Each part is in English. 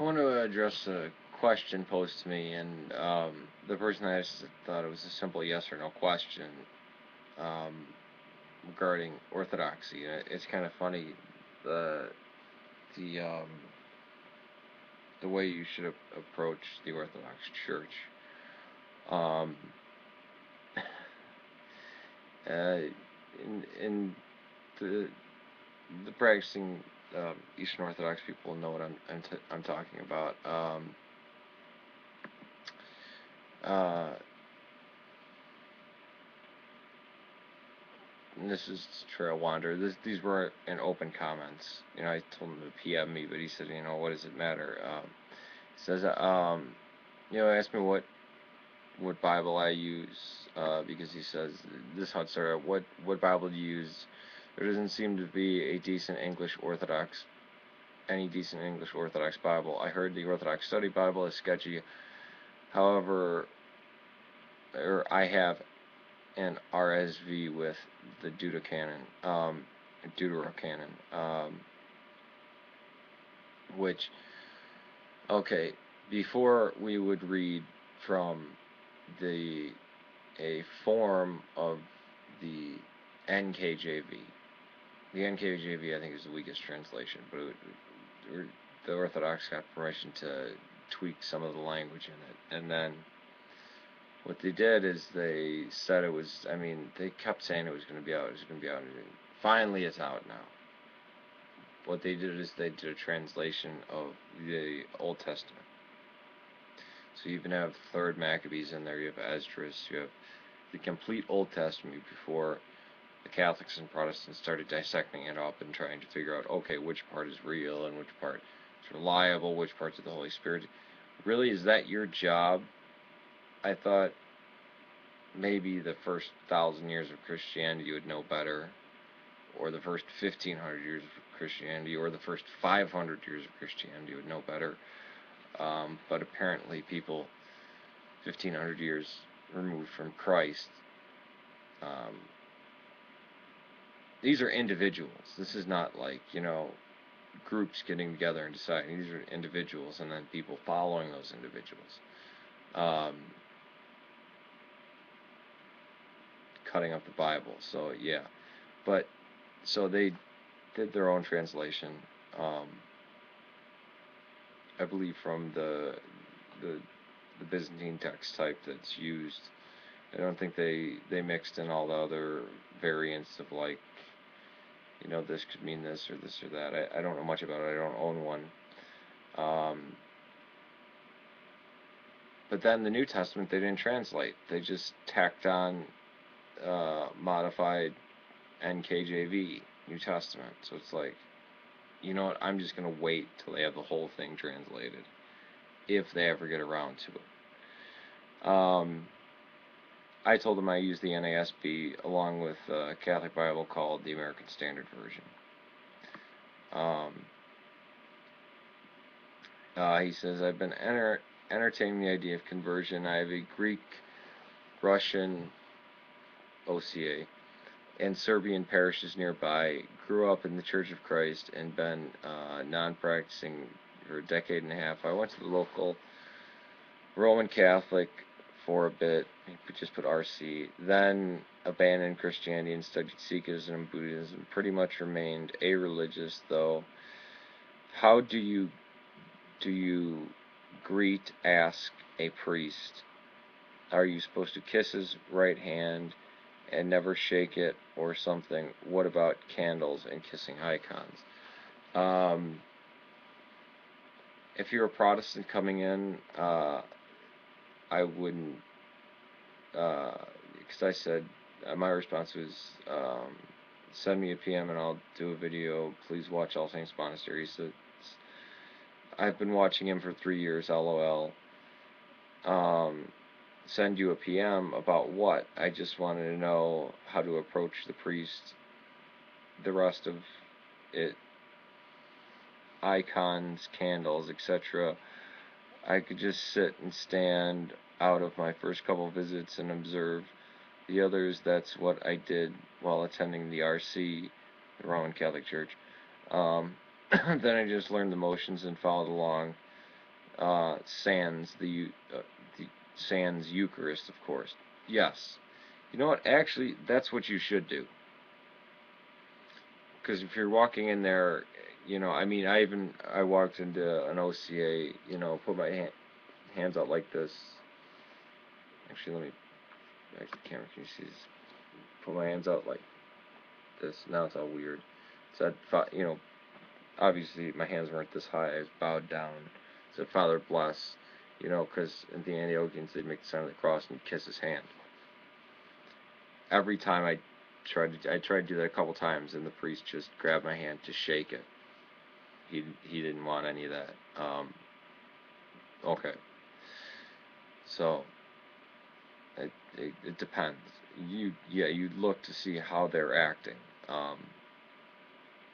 I want to address a question posed to me, and the person I asked thought it was a simple yes or no question um, regarding orthodoxy. It's kind of funny the the um, the way you should approach the Orthodox Church. Um, in the practicing Eastern Orthodox people know what I'm talking about. Uh, and this is trailwander. These were in open comments. I told him to PM me, but he said, what does it matter? He says, ask me what Bible I use, because he says this is how it started. What Bible do you use? There doesn't seem to be any decent English Orthodox Bible. I heard the Orthodox Study Bible is sketchy. However, I have an RSV with the Deuterocanon, which, okay, before we would read from a form of the NKJV. The NKJV, I think, is the weakest translation, but the Orthodox got permission to tweak some of the language in it, and then what they did is they said it was, they kept saying it was going to be out, and finally it's out now. What they did is they did a translation of the Old Testament. So you even have 3rd Maccabees in there, you have Esdras, you have the complete Old Testament before the Catholics and Protestants started dissecting it up and trying to figure out, okay, which part is real and which part is reliable, which parts of the Holy Spirit. Really, is that your job? I thought maybe the first 1,000 years of Christianity you would know better, or the first 1,500 years of Christianity, or the first 500 years of Christianity would know better. But apparently people 1,500 years removed from Christ, these are individuals. This is not like, groups getting together and deciding. These are individuals, and then people following those individuals. Cutting up the Bible. So, yeah. But, so they did their own translation, I believe from the Byzantine text type that's used. I don't think they mixed in all the other variants of, like, this could mean this or that. I don't know much about it. I don't own one. But then the New Testament they didn't translate. They just tacked on modified NKJV, New Testament. So it's like, you know what, I'm just going to wait till they have the whole thing translated, if they ever get around to it. I told them I use the NASB along with a Catholic Bible called the American Standard Version. He says, I've been entertaining the idea of conversion. I have a Greek-Russian OCA and Serbian parishes nearby. Grew up in the Church of Christ and been non-practicing for a decade and a half. I went to the local Roman Catholic for a bit, just put RC, then abandoned Christianity and studied Sikhism and Buddhism. Pretty much remained a-religious, though. How do you ask a priest? Are you supposed to kiss his right hand and never shake it or something? What about candles and kissing icons? If you're a Protestant coming in, I wouldn't, because I said, my response was, send me a PM and I'll do a video. Please watch All Saints Monastery. So I've been watching him for 3 years, LOL. Send you a PM about what? I just wanted to know how to approach the priest. The rest of it, icons, candles, etc. I could just sit and stand out of my first couple visits and observe. The others, that's what I did while attending the RC, the Roman Catholic Church. Then I just learned the motions and followed along. the sans Eucharist, of course. Yes. You know what? Actually, that's what you should do. Because if you're walking in there, I mean, I walked into an OCA, put my hands out like this. Actually, let me back to the camera. Can you see this? Put my hands out like this. Now it's all weird. So obviously my hands weren't this high. I was bowed down. Said, Father bless, because in the Antiochians they'd make the sign of the cross and kiss his hand. Every time I tried to do that a couple times, and the priest just grabbed my hand to shake it. He didn't want any of that. Okay. So it depends. You look to see how they're acting,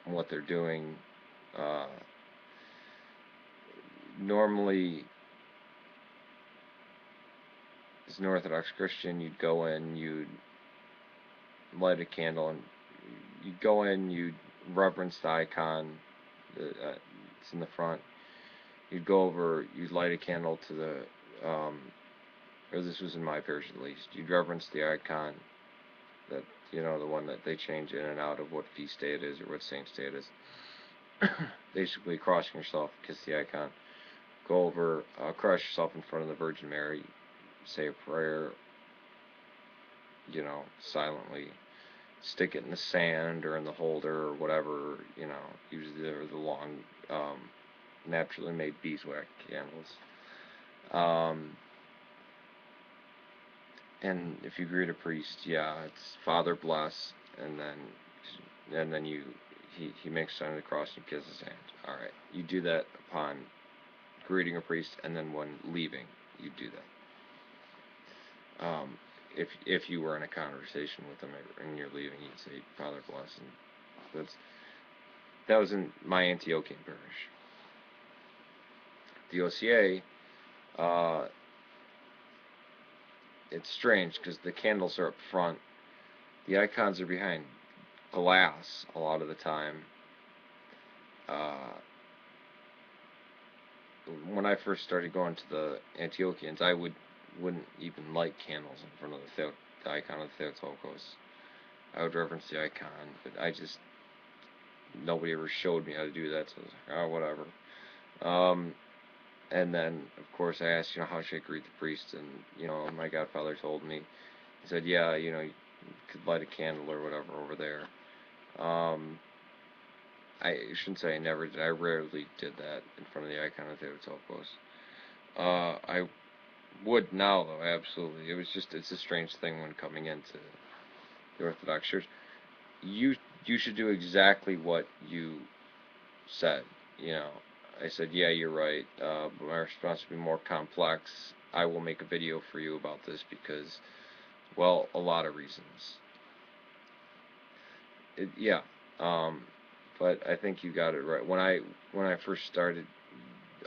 what they're doing. Normally, as an Orthodox Christian, you'd go in, you'd light a candle, and you'd go in, you'd reverence the icon. It's in the front. You'd go over, you'd light a candle to the, or this was in my parish at least. You'd reverence the icon, that the one that they change in and out of what feast day it is or what saint's day it is. Basically, crossing yourself, kiss the icon, go over, cross yourself in front of the Virgin Mary, say a prayer, silently. Stick it in the sand or in the holder or whatever, usually they're the long, naturally made beeswax candles. And if you greet a priest, it's Father bless, and then he makes sign of the cross and kisses his hand. All right, you do that upon greeting a priest, and then when leaving, you do that. If you were in a conversation with them and you're leaving, you'd say Father bless, and that was in my Antiochian parish. The OCA, it's strange because the candles are up front, the icons are behind glass a lot of the time. When I first started going to the Antiochians, I wouldn't even light candles in front of the icon of the Theotokos. I would reverence the icon, but nobody ever showed me how to do that, so I was like, whatever. And then, of course, I asked, how should I greet the priest? And, my godfather told me, he said, you could light a candle or whatever over there. I shouldn't say I never did. I rarely did that in front of the icon of Theotokos. I would now, though, absolutely. It's a strange thing when coming into the Orthodox Church. You should do exactly what you said, I said, you're right, but my response would be more complex. I will make a video for you about this because, well, a lot of reasons. But I think you got it right. When I first started,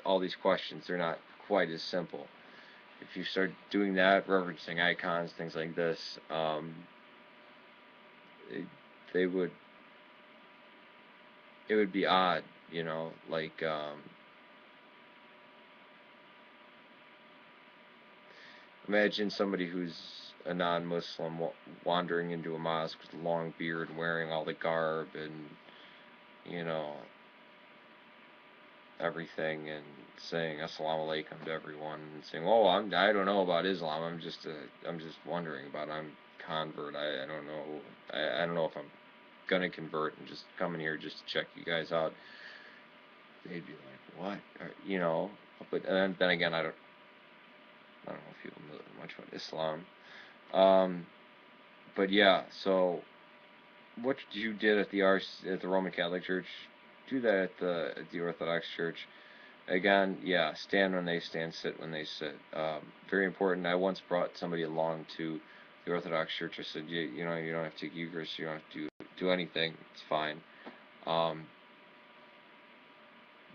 all these questions, they're not quite as simple. If you start doing that, referencing icons, things like this, it would be odd, like, imagine somebody who's a non-Muslim wandering into a mosque with a long beard and wearing all the garb and, everything, and saying assalamu alaikum to everyone and saying, oh, I don't know about Islam, I'm just wondering about it. I'm convert, I don't know, I don't know if I'm gonna convert and just coming here just to check you guys out. They'd be like, what? But then again, I don't know if people know much about Islam. But so what you did at the Roman Catholic Church, do that at the Orthodox Church. Again, stand when they stand, sit when they sit. Very important. I once brought somebody along to the Orthodox Church. I said, you don't have to take Eucharist, you don't have to do anything. It's fine.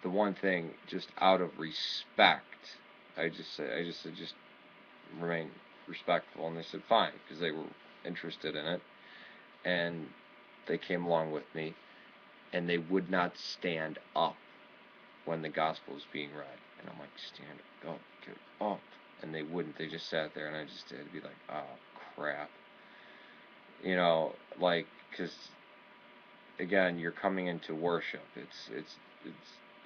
The one thing, just out of respect, I just said, just remain respectful, and they said fine, because they were interested in it, and they came along with me, and they would not stand up. when the gospel is being read. And I'm like, stand up, get up. And they wouldn't. They just sat there, and I just had to be like, oh, crap. You know, like, because, again, you're coming into worship. It's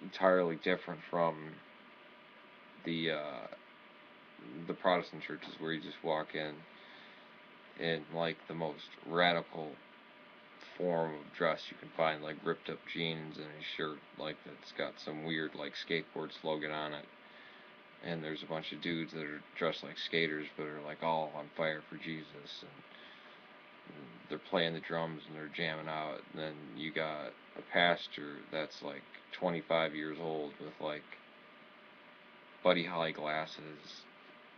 entirely different from the Protestant churches where you just walk in like the most radical form of dress you can find, like ripped up jeans and a shirt like that's got some weird like skateboard slogan on it, and there's a bunch of dudes that are dressed like skaters but are like all on fire for Jesus, and they're playing the drums and they're jamming out. And then you got a pastor that's like 25 years old with like Buddy Holly glasses,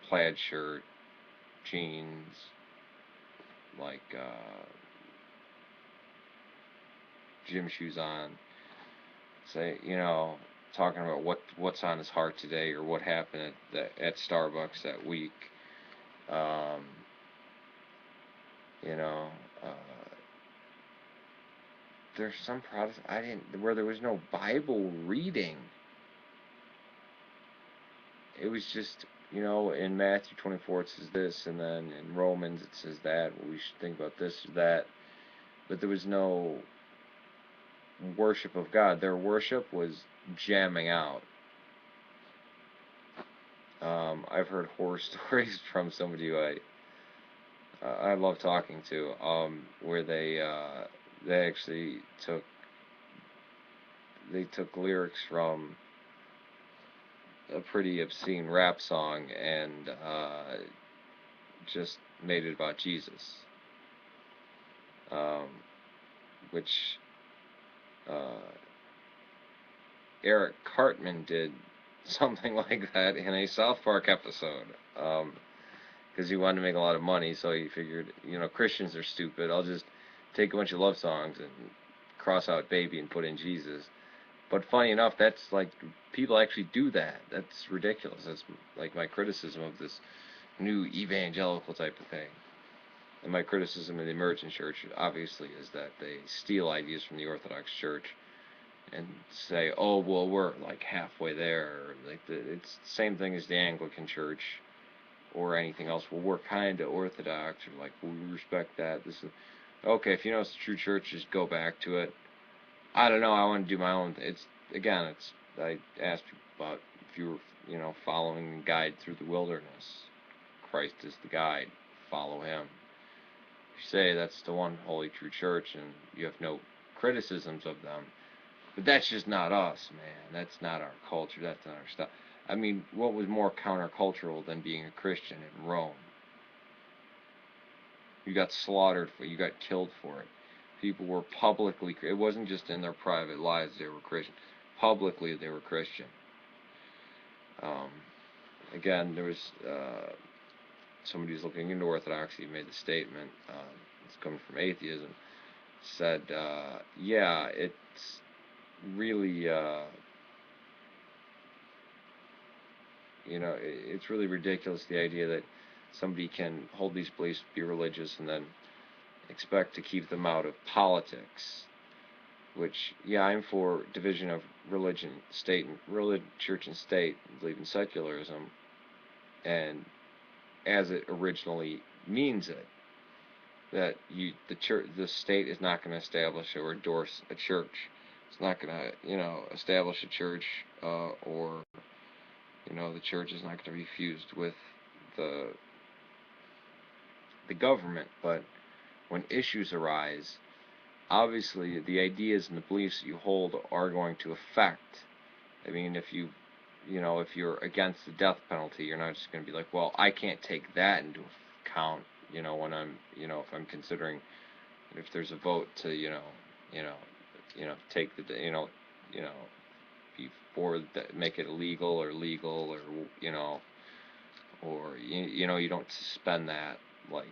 plaid shirt, jeans, like gym shoes on, say, you know, talking about what's on his heart today or what happened at Starbucks that week. Um, you know, uh, there's some Protestant where there was no Bible reading. It was just, you know, in Matthew 24 it says this, and then in Romans it says that. Well, we should think about this or that. But there was no worship of God. Their worship was jamming out. I've heard horror stories from somebody who I love talking to, where they actually took lyrics from a pretty obscene rap song and just made it about Jesus, which Eric Cartman did something like that in a South Park episode, because he wanted to make a lot of money, so he figured, you know, Christians are stupid, I'll just take a bunch of love songs and cross out baby and put in Jesus. But funny enough, that's like, people actually do that. That's ridiculous. That's like my criticism of this new evangelical type of thing. And my criticism of the emergent church, obviously, is that they steal ideas from the Orthodox Church and say, oh, well, we're like halfway there. Like it's the same thing as the Anglican Church or anything else. Well, we're kind of Orthodox, or like, well, we respect that. This is okay. If you know it's the true church, just go back to it. I don't know. I want to do my own. I asked you about if you were, you know, following the guide through the wilderness. Christ is the guide. Follow him. If you say that's the one holy true church and you have no criticisms of them, but that's just not us, man. That's not our culture. That's not our stuff. I mean, what was more countercultural than being a Christian in Rome? You got slaughtered for it. You got killed for it. People were publicly, it wasn't just in their private lives they were Christian. Publicly they were Christian. Again, there was somebody who's looking into Orthodoxy made the statement, it's coming from atheism, said, yeah, it's really, you know, it's really ridiculous, the idea that somebody can hold these beliefs, be religious, and then expect to keep them out of politics. Which, yeah, I'm for division of religion, state, church and state. I believe in secularism, and as it originally means it, that the state is not going to establish or endorse a church. It's not going to, you know, establish a church, or, you know, the church is not going to be fused with the government. But when issues arise, obviously the ideas and the beliefs that you hold are going to affect. I mean, if you're against the death penalty, you're not just going to be like, well, I can't take that into account, you know, when I'm, you know, if I'm considering, if there's a vote to, take the, before make it illegal or legal, or, you know, or, you don't suspend that, like,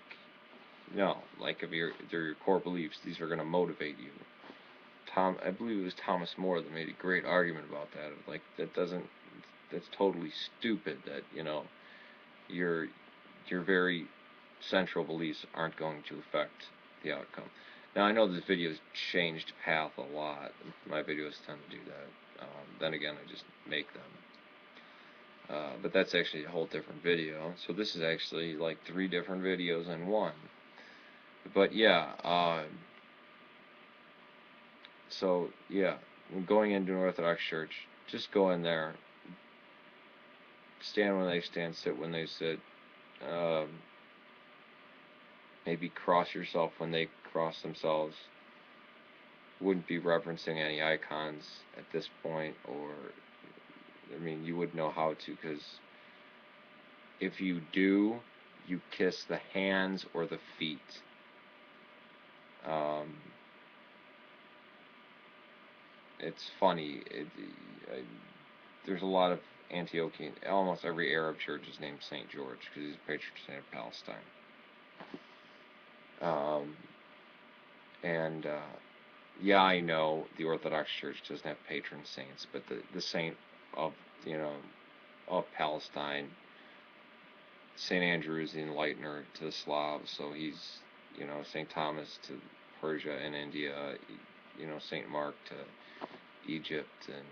no, like if they're your core beliefs, these are going to motivate you. I believe it was Thomas More that made a great argument about that. Like, that's totally stupid that, you know, your very central beliefs aren't going to affect the outcome. Now, I know this video's changed path a lot. My videos tend to do that. Then again, I just make them. But that's actually a whole different video. So this is actually like 3 different videos in one. But yeah, so yeah, going into an Orthodox Church, just go in there, stand when they stand, sit when they sit. Um, maybe cross yourself when they cross themselves. Wouldn't be referencing any icons at this point, or I mean, you would know how to, because if you do, you kiss the hands or the feet. It's funny. There's a lot of Antiochian, almost every Arab church is named St. George because he's the patron saint of Palestine. And yeah, I know the Orthodox Church doesn't have patron saints, but the saint of, of Palestine, St. Andrew is the enlightener to the Slavs, so he's, St. Thomas to Persia and India, St. Mark to Egypt, and,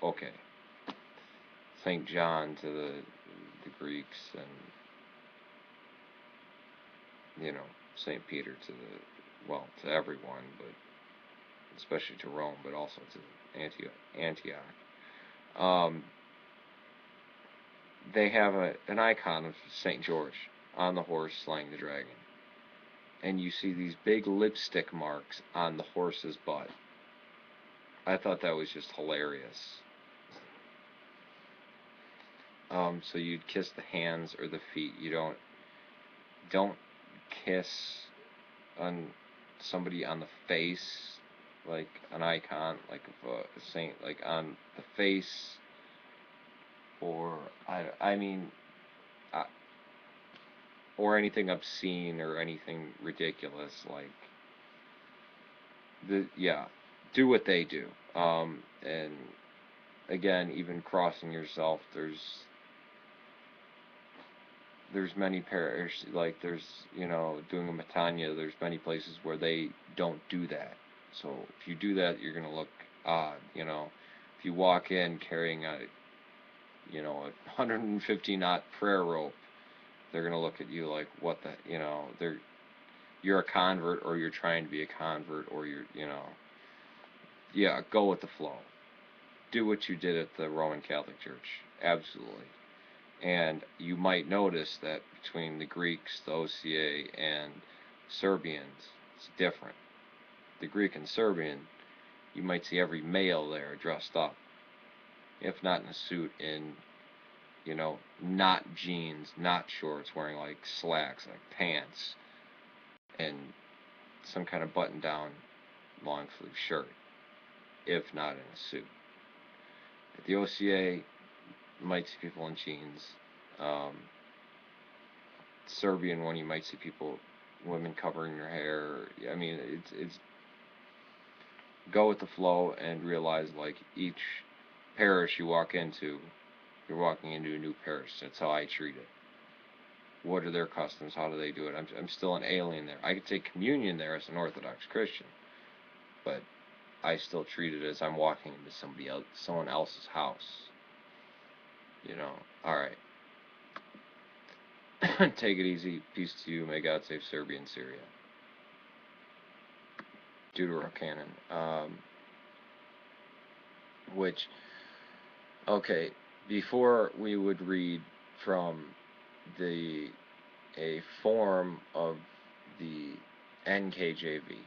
okay. St. John to the Greeks, and, St. Peter to to everyone, but especially to Rome, but also to Antioch. They have an icon of St. George on the horse slaying the dragon. And you see these big lipstick marks on the horse's butt. I thought that was just hilarious. So you'd kiss the hands or the feet. You don't kiss on somebody on the face, like an icon, like of a saint, like on the face, or or anything obscene or anything ridiculous, like do what they do. And again, even crossing yourself, there's many parishes, like there's, doing a Matanya, there's many places where they don't do that. So if you do that, you're going to look odd, If you walk in carrying a 150 knot prayer rope, they're going to look at you like, what the, you're a convert, or you're trying to be a convert, or you're, go with the flow. Do what you did at the Roman Catholic Church. Absolutely. And you might notice that between the Greeks, the OCA, and Serbians, it's different. The Greek and Serbian, you might see every male there dressed up. If not in a suit, in, not jeans, not shorts, wearing like slacks, like pants, and some kind of button-down long sleeve shirt, if not in a suit. At the OCA, you might see people in jeans. Serbian one, you might see women covering their hair. I mean, it's go with the flow and realize, like, each parish you walk into, you're walking into a new parish. That's how I treat it. What are their customs? How do they do it? I'm still an alien there. I could take communion there as an Orthodox Christian, but I still treat it as I'm walking into someone else's house. All right. Take it easy. Peace to you. May God save Serbia and Syria. Deuterocanon. Okay, before we would read from a form of the NKJV.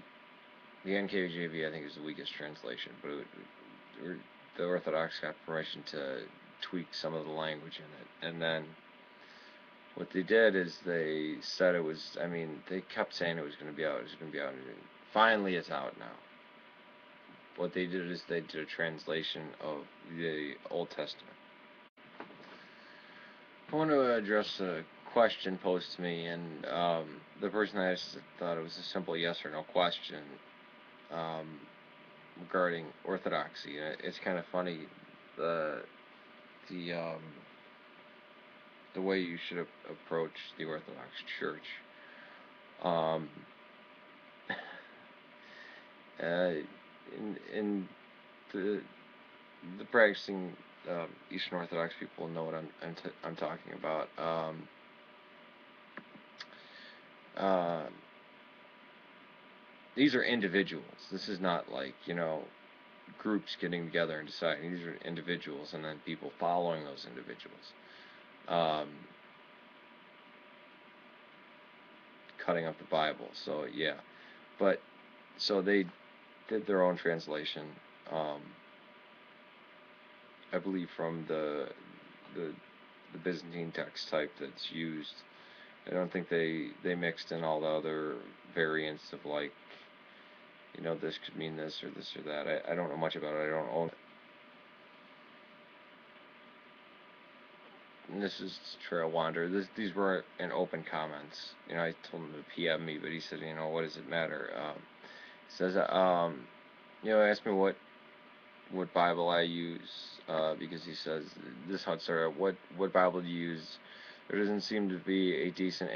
The NKJV, I think, is the weakest translation, but the Orthodox got permission to tweak some of the language in it. And then what they did is they said it was, they kept saying it was going to be out, finally it's out now. What they did is they did a translation of the Old Testament. I want to address a question posed to me, and the person I asked thought it was a simple yes or no question regarding orthodoxy. It's kind of funny, the way you should approach the Orthodox Church. In the the practicing Eastern Orthodox people know what I'm talking about. Uh, these are individuals. This is not like, groups getting together and deciding. These are individuals, and then people following those individuals, um, cutting up the Bible. So yeah, but so they did their own translation. Um, I believe from the the Byzantine text type that's used. I don't think they mixed in all the other variants of, like, this could mean this or this or that. I don't know much about it. I don't own it. And this is trailwander. These were in open comments. I told him to PM me, but he said, what does it matter? He says, asked me what Bible I use, because he says, this how it started. What Bible do you use? There doesn't seem to be a decent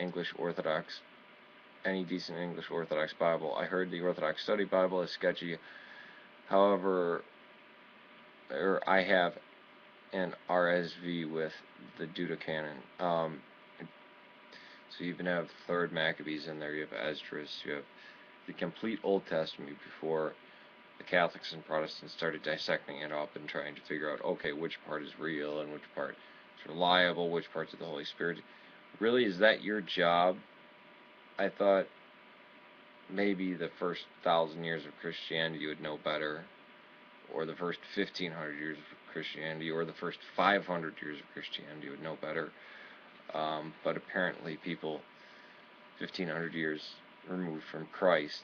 any decent English Orthodox Bible. I heard the Orthodox Study Bible is sketchy. However, I have an RSV with the Deuterocanon. So you even have Third Maccabees in there. You have Esdras. You have the complete Old Testament before the Catholics and Protestants started dissecting it up and trying to figure out, okay, which part is real and which part is reliable, which parts of the Holy Spirit. Really, is that your job? I thought maybe the first 1,000 years of Christianity you would know better, or the first 1,500 years of Christianity, or the first 500 years of Christianity would know better. But apparently people 1,500 years removed from Christ